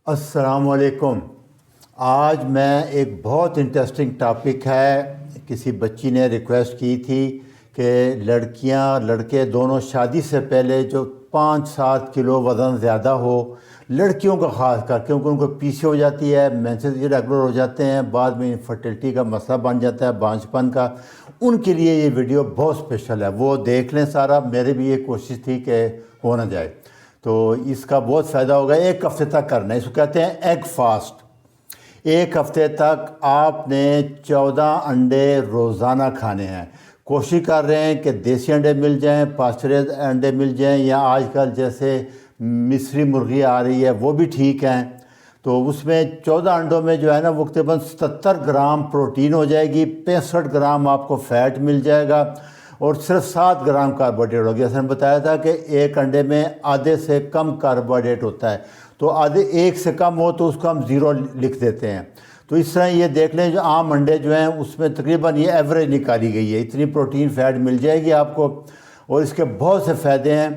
السلام علیکم۔ آج میں ایک بہت انٹرسٹنگ ٹاپک ہے، کسی بچی نے ریکویسٹ کی تھی کہ لڑکیاں لڑکے دونوں شادی سے پہلے جو 5-7 کلو وزن زیادہ ہو، لڑکیوں کا خاص کر، کیونکہ ان کو پی سی ہو جاتی ہے، مینسز ریگولر ہو جاتے ہیں، بعد میں انفرٹیلٹی کا مسئلہ بن جاتا ہے، بانجھ پن کا، ان کے لیے یہ ویڈیو بہت اسپیشل ہے۔ وہ دیکھ لیں سارا، میرے بھی یہ کوشش تھی کہ ہو نہ جائے، تو اس کا بہت فائدہ ہوگا۔ 1 ہفتے تک کرنا ہے، اس کو کہتے ہیں ایگ فاسٹ۔ 1 ہفتے تک آپ نے 14 انڈے روزانہ کھانے ہیں۔ کوشش کر رہے ہیں کہ دیسی انڈے مل جائیں، پاسچرائزڈ انڈے مل جائیں، یا آج کل جیسے مصری مرغی آ رہی ہے وہ بھی ٹھیک ہیں۔ تو اس میں 14 انڈوں میں جو ہے نا، وہ تقریباً 77 گرام پروٹین ہو جائے گی، 65 گرام آپ کو فیٹ مل جائے گا، اور صرف 7 گرام کاربوہائیڈریٹ ہوگی۔ جیسے نے بتایا تھا کہ ایک انڈے میں آدھے سے کم کاربوہائیڈریٹ ہوتا ہے، تو آدھے 1 سے کم ہو تو اس کو ہم 0 لکھ دیتے ہیں۔ تو اس طرح یہ دیکھ لیں، جو عام انڈے جو ہیں اس میں تقریباً یہ ایوریج نکالی گئی ہے، اتنی پروٹین فیٹ مل جائے گی آپ کو، اور اس کے بہت سے فائدے ہیں،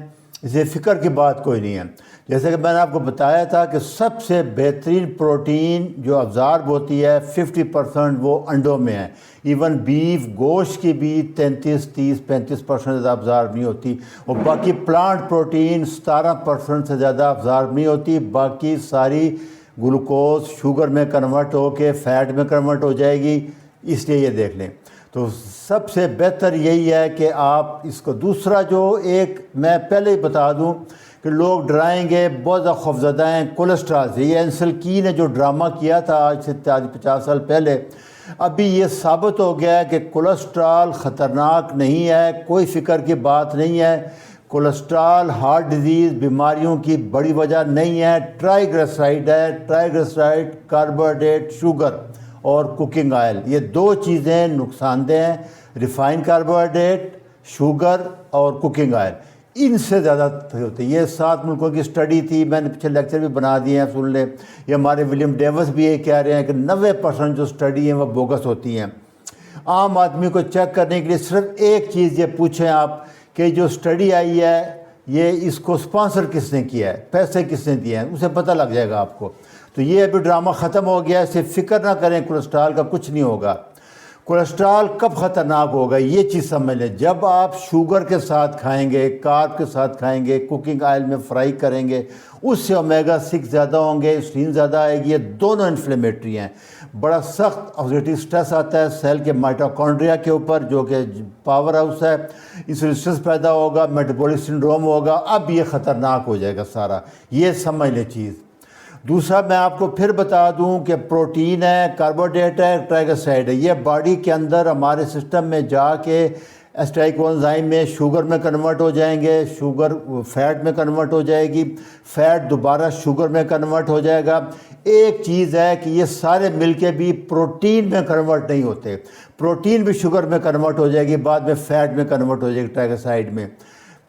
اسے فکر کی بات کوئی نہیں ہے۔ جیسے کہ میں نے آپ کو بتایا تھا کہ سب سے بہترین پروٹین جو ابزارب ہوتی ہے 50% وہ انڈوں میں ہے۔ ایون بیف گوشت کی بھی 33-35% زیادہ ابزارب نہیں ہوتی، اور باقی پلانٹ پروٹین 17% سے زیادہ ابزارب نہیں ہوتی۔ باقی ساری گلوکوز شوگر میں کنورٹ ہو کے فیٹ میں کنورٹ ہو جائے گی، اس لیے یہ دیکھ لیں۔ تو سب سے بہتر یہی ہے کہ آپ اس کو، دوسرا جو ایک میں پہلے ہی بتا دوں کہ لوگ ڈرائیں گے، بہت زیادہ خوفزدہ ہیں کولیسٹرول سے۔ یہ انسلکی نے جو ڈرامہ کیا تھا آج سے 50 سال پہلے، ابھی یہ ثابت ہو گیا ہے کہ کولیسٹرول خطرناک نہیں ہے، کوئی فکر کی بات نہیں ہے۔ کولیسٹرول ہارٹ ڈیزیز بیماریوں کی بڑی وجہ نہیں ہے، ٹرائیگلیسرائڈ ہے۔ ٹرائیگلیسرائڈ، کاربوہائیڈریٹ، شوگر اور کوکنگ آئل، یہ 2 چیزیں نقصان دہ ہیں۔ ریفائن کاربوہائیڈریٹ، شوگر اور کوکنگ آئل، ان سے زیادہ ہوتے ہیں۔ یہ 7 ملکوں کی اسٹڈی تھی، میں نے پیچھے لیکچر بھی بنا دیے ہیں، سن لیں۔ یہ ہمارے ولیم ڈیوس بھی یہ کہہ رہے ہیں کہ 90% جو اسٹڈی ہیں وہ بوگس ہوتی ہیں۔ عام آدمی کو چیک کرنے کے لیے صرف ایک چیز یہ پوچھیں آپ کہ جو اسٹڈی آئی ہے، یہ اس کو سپانسر کس نے کیا ہے، پیسے کس نے دیے ہیں، اسے پتہ لگ جائے گا آپ کو۔ تو یہ ابھی ڈرامہ ختم ہو گیا، اسے فکر نہ کریں، کولیسٹرول کا کچھ نہیں ہوگا۔ کولیسٹرول کب خطرناک ہوگا یہ چیز سمجھ لیں، جب آپ شوگر کے ساتھ کھائیں گے، کارب کے ساتھ کھائیں گے، کوکنگ آئل میں فرائی کریں گے، اس سے اومیگا 6 زیادہ ہوں گے، انسولین زیادہ آئے گی، یہ دونوں انفلیمیٹری ہیں۔ بڑا سخت آکسیڈیٹیو سٹریس آتا ہے سیل کے مائٹوکونڈریا کے اوپر، جو کہ پاور ہاؤس ہے، انسولین سٹریس پیدا ہوگا، میٹابولک سنڈروم ہوگا، اب یہ خطرناک ہو جائے گا سارا، یہ سمجھ لیں چیز۔ دوسرا میں آپ کو پھر بتا دوں کہ پروٹین ہے، کاربوہائیڈریٹ ہے، ٹرائیگلیسرائڈ ہے، یہ باڈی کے اندر ہمارے سسٹم میں جا کے اسٹائل کوانزائم میں شوگر میں کنورٹ ہو جائیں گے، شوگر فیٹ میں کنورٹ ہو جائے گی، فیٹ دوبارہ شوگر میں کنورٹ ہو جائے گا۔ ایک چیز ہے کہ یہ سارے مل کے بھی پروٹین میں کنورٹ نہیں ہوتے، پروٹین بھی شوگر میں کنورٹ ہو جائے گی، بعد میں فیٹ میں کنورٹ ہو جائے گی، ٹرائیگلیسرائڈ میں۔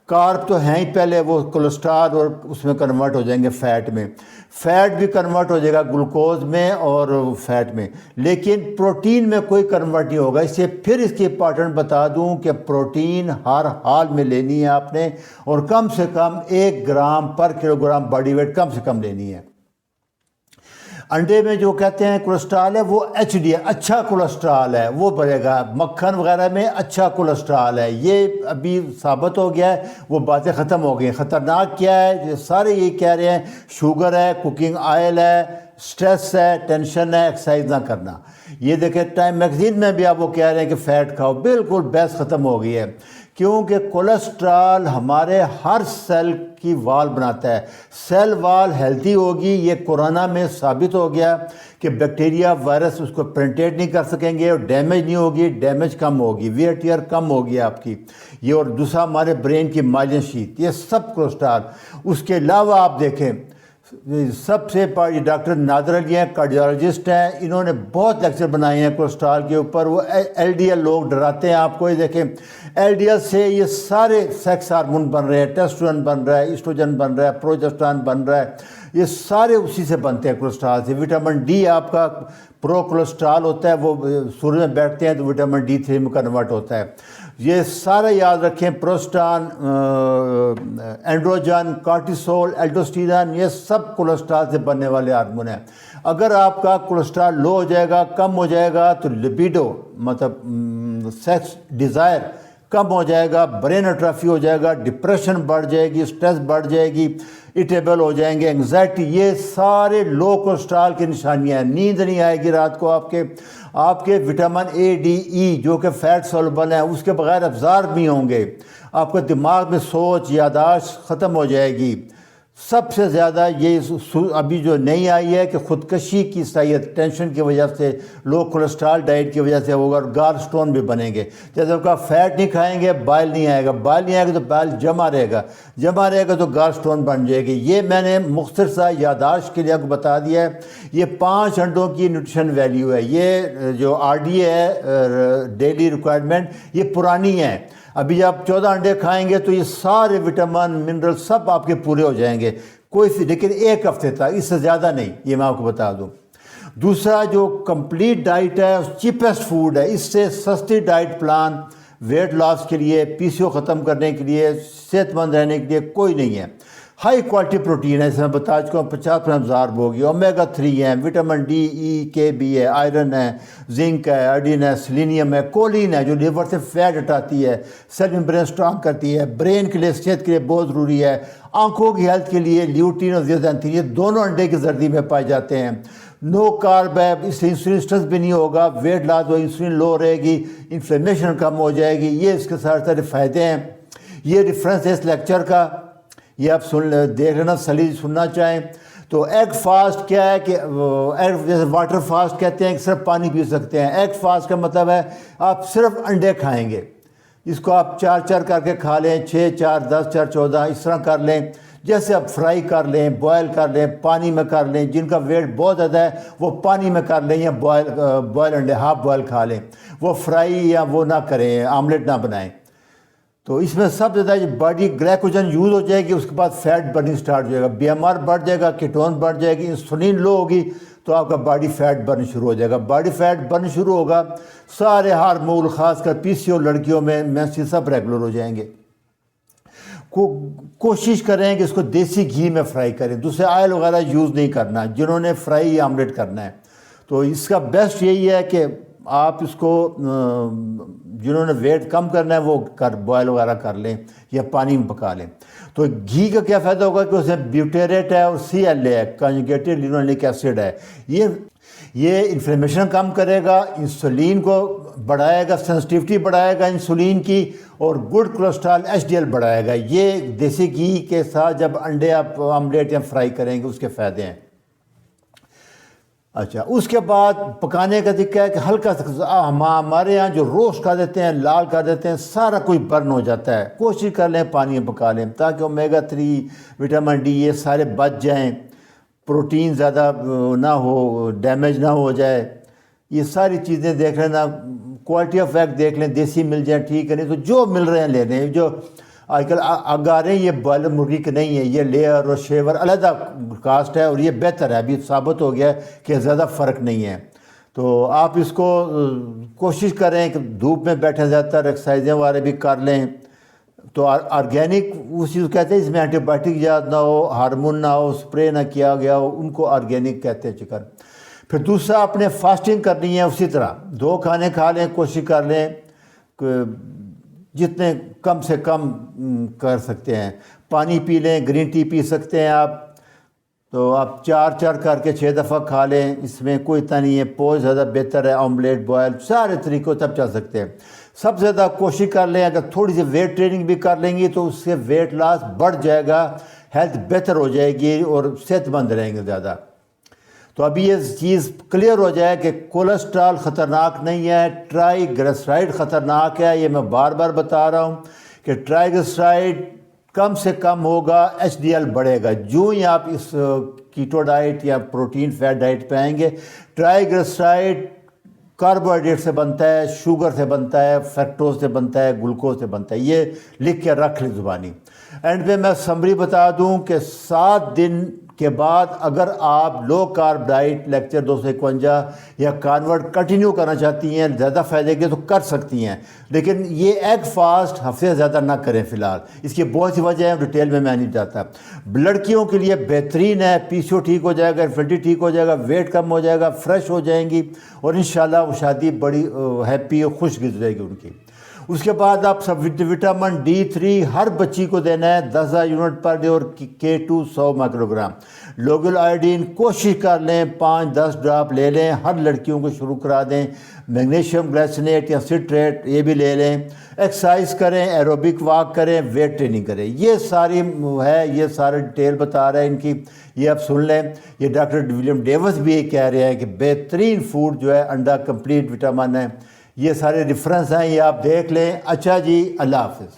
کارب تو ہیں ہی پہلے، وہ کولیسٹرول اور اس میں کنورٹ ہو جائیں گے فیٹ میں، فیٹ بھی کنورٹ ہو جائے گا گلوکوز میں اور فیٹ میں، لیکن پروٹین میں کوئی کنورٹ نہیں ہوگا۔ اس سے پھر اس کی امپارٹنٹ بتا دوں کہ پروٹین ہر حال میں لینی ہے آپ نے، اور کم سے کم 1 گرام پر کلو گرام باڈی ویٹ کم سے کم لینی ہے۔ انڈے میں جو کہتے ہیں کولیسٹرول ہے وہ ایچ ڈی ہے، اچھا کولیسٹرول ہے، وہ بڑھے گا۔ مکھن وغیرہ میں اچھا کولیسٹرول ہے، یہ ابھی ثابت ہو گیا ہے، وہ باتیں ختم ہو گئی ہیں۔ خطرناک کیا ہے، سارے یہی کہہ رہے ہیں، شوگر ہے، کوکنگ آئل ہے، سٹریس ہے، ٹینشن ہے، ایکسرسائز نہ کرنا۔ یہ دیکھیں ٹائم میگزین میں بھی آپ وہ کہہ رہے ہیں کہ فیٹ کھاؤ، بالکل بحث ختم ہو گئی ہے، کیونکہ کولیسٹرول ہمارے ہر سیل کی وال بناتا ہے۔ سیل وال ہیلتھی ہوگی، یہ کورونا میں ثابت ہو گیا کہ بیکٹیریا وائرس اس کو پینٹریٹ نہیں کر سکیں گے، اور ڈیمیج نہیں ہوگی، ڈیمیج کم ہوگی، ویئر ٹیئر کم ہوگی آپ کی، یہ۔ اور دوسرا ہمارے برین کی مائلین شیت، یہ سب کولیسٹرول۔ اس کے علاوہ آپ دیکھیں، سب سے ڈاکٹر نادر علی ہیں، کارڈیالوجسٹ ہیں، انہوں نے بہت لیکچر بنائے ہیں کولیسٹرول کے اوپر۔ وہ ایل ڈی ایل لوگ ڈراتے ہیں آپ کو، یہ دیکھیں ایل ڈی ایل سے یہ سارے سیکس ہارمون بن رہے ہیں، ٹیسٹوسٹیرون بن رہا ہے، ایسٹروجن بن رہا ہے، پروجسٹرون بن رہا ہے، یہ سارے اسی سے بنتے ہیں کولیسٹرول سے۔ وٹامن ڈی آپ کا پرو کولیسٹرول ہوتا ہے، وہ سورج میں بیٹھتے ہیں تو وٹامن D3 میں کنورٹ ہوتا ہے۔ یہ سارے یاد رکھیں، پروسٹان، اینڈروجن، کارٹیسول، الڈوسٹیرون، یہ سب کولیسٹرول سے بننے والے ہارمون ہیں۔ اگر آپ کا کولیسٹرول لو ہو جائے گا، کم ہو جائے گا، تو لبیڈو مطلب سیکس ڈیزائر کم ہو جائے گا، برین اٹرافی ہو جائے گا، ڈپریشن بڑھ جائے گی، سٹریس بڑھ جائے گی، اریٹیبل ہو جائیں گے، انگزائٹی، یہ سارے لو کولیسٹرول کی نشانیاں ہیں۔ نیند نہیں آئے گی رات کو، آپ کے وٹامن اے ڈی ای جو کہ فیٹ سولوبل ہیں اس کے بغیر ابزارب نہیں ہوں گے، آپ کے دماغ میں سوچ، یاداشت ختم ہو جائے گی۔ سب سے زیادہ یہ ابھی جو نئی آئی ہے کہ خودکشی کی صلاحیت ٹینشن کی وجہ سے، لو کولیسٹرول ڈائٹ کی وجہ سے ہوگا، اور گال سٹون بھی بنیں گے۔ جیسے آپ کا فیٹ نہیں کھائیں گے بائل نہیں آئے گا، بائل نہیں آئے گا تو بائل جمع رہے گا تو گال سٹون بن جائے گی۔ یہ میں نے مختصر سا یاداشت کے لیے آپ کو بتا دیا ہے۔ یہ 5 انڈوں کی نیوٹریشن ویلیو ہے، یہ جو آر ڈی ہے ڈیلی ریکوائرمنٹ، یہ پرانی ہے۔ ابھی آپ 14 انڈے کھائیں گے تو یہ سارے وٹامن منرل سب آپ کے پورے ہو جائیں گے، لیکن 1 ہفتے تک، اس سے زیادہ نہیں، یہ میں آپ کو بتا دوں۔ دوسرا جو کمپلیٹ ڈائٹ ہے، چیپسٹ فوڈ ہے، اس سے سستی ڈائٹ پلان ویٹ لاس کے لیے، پی سی او ختم کرنے کے لیے، صحت مند رہنے کے لیے کوئی نہیں ہے۔ ہائی کوالٹی پروٹین ہے، جیسے میں بتا چکا ہوں 50% ابزارب ہوگی، اومیگا 3 ہے، وٹامن ڈی ای کے بھی ہے، آئرن ہے، زنک ہے، آئوڈین ہے، سیلینیم ہے، کولین ہے جو لیور سے فیٹ ہٹاتی ہے، سیل ممبرین اسٹرانگ کرتی ہے، برین کے لیے، صحت کے لیے بہت ضروری ہے، آنکھوں کی ہیلتھ کے لیے لیوٹین اور زیاستھین، یہ دونوں انڈے کی زردی میں پائے جاتے ہیں۔ نو کارب ہے، اس سے انسولین سٹرس بھی نہیں ہوگا، ویٹ لاس ہو، انسولین لو رہے گی، انفلیمیشن کم ہو جائے گی، یہ اس کے سارے فائدے ہیں۔ یہ ریفرنس ہے اس لیکچر کا، یہ آپ دیکھ لینا، سلیج سننا چاہیں تو۔ ایگ فاسٹ کیا ہے کہ جیسے واٹر فاسٹ کہتے ہیں کہ صرف پانی پی سکتے ہیں، ایگ فاسٹ کا مطلب ہے آپ صرف انڈے کھائیں گے، اس کو آپ 4 کر کے کھا لیں، 6 4 10 4 14 اس طرح کر لیں، جیسے آپ فرائی کر لیں، بوائل کر لیں، پانی میں کر لیں، جن کا ویٹ بہت زیادہ ہے وہ پانی میں کر لیں، یا بوائل انڈے ہاف بوائل کھا لیں، وہ فرائی یا وہ نہ کریں، آملیٹ نہ بنائیں۔ تو اس میں سب سے زیادہ باڈی گلیکوجن یوز ہو جائے گی، اس کے بعد فیٹ برننگ سٹارٹ ہو جائے گا، بی ایم آر بڑھ جائے گا، کیٹون بڑھ جائے گی، انسولین لو ہوگی تو آپ کا باڈی فیٹ برن شروع ہو جائے گا۔ باڈی فیٹ برن شروع ہوگا، سارے ہارمون، خاص کر پی سی او لڑکیوں میں مینسٹرول سب ریگولر ہو جائیں گے۔ کوشش کریں کہ اس کو دیسی گھی میں فرائی کریں، دوسرے آئل وغیرہ یوز نہیں کرنا جنہوں نے فرائی یا آملیٹ کرنا ہے۔ تو اس کا بیسٹ یہی ہے کہ آپ اس کو جنہوں نے ویٹ کم کرنا ہے وہ بوائل وغیرہ کر لیں یا پانی میں پکا لیں۔ تو گھی کا کیا فائدہ ہوگا کہ اس میں بیوٹیریٹ ہے اور سی ایل اے ہے، کنجوگیٹڈ لینولک ایسڈ ہے، یہ انفلیمیشن کم کرے گا، انسولین کو بڑھائے گا، سینسٹیوٹی بڑھائے گا انسولین کی، اور good cholesterol H D L بڑھائے گا۔ یہ دیسی گھی کے ساتھ جب انڈے آپ آملیٹ یا فرائی کریں گے اس کے فائدے ہیں۔ اچھا، اس کے بعد پکانے کا طریقہ ہے کہ ہلکا سا، ہمارے یہاں جو روسٹ کر دیتے ہیں، لال کر دیتے ہیں، سارا کچھ برن ہو جاتا ہے۔ کوشش کر لیں پانی میں پکا لیں تاکہ اومیگا 3 وٹامن ڈی یہ سارے بچ جائیں، پروٹین زیادہ نہ ہو، ڈیمیج نہ ہو جائے۔ یہ ساری چیزیں دیکھ لینا، کوالٹی آف ایگ دیکھ لیں، دیسی مل جائیں ٹھیک ہے، نہیں تو جو مل رہے ہیں لے لیں۔ جو آج کل آ رہے ہیں یہ بوائلر مرغی کے نہیں ہے، یہ لیئر اور شیور علیحدہ کاسٹ ہے، اور یہ بہتر ہے، ابھی ثابت ہو گیا ہے کہ زیادہ فرق نہیں ہے۔ تو آپ اس کو کوشش کریں کہ دھوپ میں بیٹھیں، زیادہ تر ایکسرسائزیں والے بھی کر لیں۔ تو آرگینک اس چیز کہتے ہیں اس میں اینٹی بائیوٹک یاد نہ ہو، ہارمون نہ ہو، اسپرے نہ کیا گیا ہو، ان کو آرگینک کہتے ہیں چکن۔ پھر دوسرا اپنے فاسٹنگ کرنی ہے، اسی طرح 2 کھانے کھا لیں، کوشش کر لیں جتنے کم سے کم کر سکتے ہیں۔ پانی پی لیں، گرین ٹی پی سکتے ہیں آپ، تو آپ 4 کر کے 6 دفعہ کھا لیں، اس میں کوئی اتنا نہیں ہے۔ پوز زیادہ بہتر ہے، آملیٹ، بوائل، سارے طریقوں تب چل سکتے ہیں۔ سب سے زیادہ کوشش کر لیں، اگر تھوڑی سی ویٹ ٹریننگ بھی کر لیں گی تو اس سے ویٹ لاس بڑھ جائے گا، ہیلتھ بہتر ہو جائے گی اور صحت مند رہیں گے زیادہ۔ تو ابھی یہ چیز کلیئر ہو جائے کہ کولیسٹرول خطرناک نہیں ہے، ٹرائی گلیسرائڈ خطرناک ہے۔ یہ میں بار بار بتا رہا ہوں کہ ٹرائی گلیسرائڈ کم سے کم ہوگا، ایچ ڈی ایل بڑھے گا۔ جو ہی آپ اس کیٹو ڈائٹ یا پروٹین فیٹ ڈائٹ پہ آئیں گے، ٹرائی گلیسرائڈ کاربوہائیڈریٹ سے بنتا ہے، شوگر سے بنتا ہے، فیکٹوز سے بنتا ہے، گلوکوز سے بنتا ہے۔ یہ لکھ کے رکھ لیں زبانی۔ اینڈ پہ میں سمری بتا دوں کہ 7 دن کے بعد اگر آپ لو کارب ڈائٹ لیکچر 251 یا کانورٹ کنٹینیو کرنا چاہتی ہیں زیادہ فائدے کے تو کر سکتی ہیں، لیکن یہ ایگ فاسٹ ہفتے سے زیادہ نہ کریں فی الحال. اس کی بہت سی وجہ ہیں، ڈیٹیل میں نہیں جاتا. لڑکیوں کے لیے بہترین ہے، پی سی او ٹھیک ہو جائے گا، انفرٹی ٹھیک ہو جائے گا، ویٹ کم ہو جائے گا، فریش ہو جائیں گی اور انشاءاللہ وہ شادی بڑی ہیپی اور خوش گزرے گی ان کی. اس کے بعد آپ سب وٹامن D3 ہر بچی کو دینا ہے 10,000 یونٹ پر ڈے اور K2 100 مائکرو گرام. لوگل آئیڈین کوشش کر لیں 5-10 ڈراپ لے لیں، ہر لڑکیوں کو شروع کرا دیں. میگنیشیم گلیسنیٹ یا سٹریٹ یہ بھی لے لیں. ایکسرسائز کریں، ایروبک واک کریں، ویٹ ٹریننگ کریں. یہ ساری ہے، یہ سارے ڈیٹیل بتا رہے ہیں ان کی، یہ آپ سن لیں. یہ ڈاکٹر ولیم ڈیوس بھی یہ کہہ رہے ہیں کہ بہترین فوڈ جو ہے انڈا کمپلیٹ وٹامن ہے. یہ سارے ریفرنس ہیں، یہ آپ دیکھ لیں. اچھا جی، اللہ حافظ.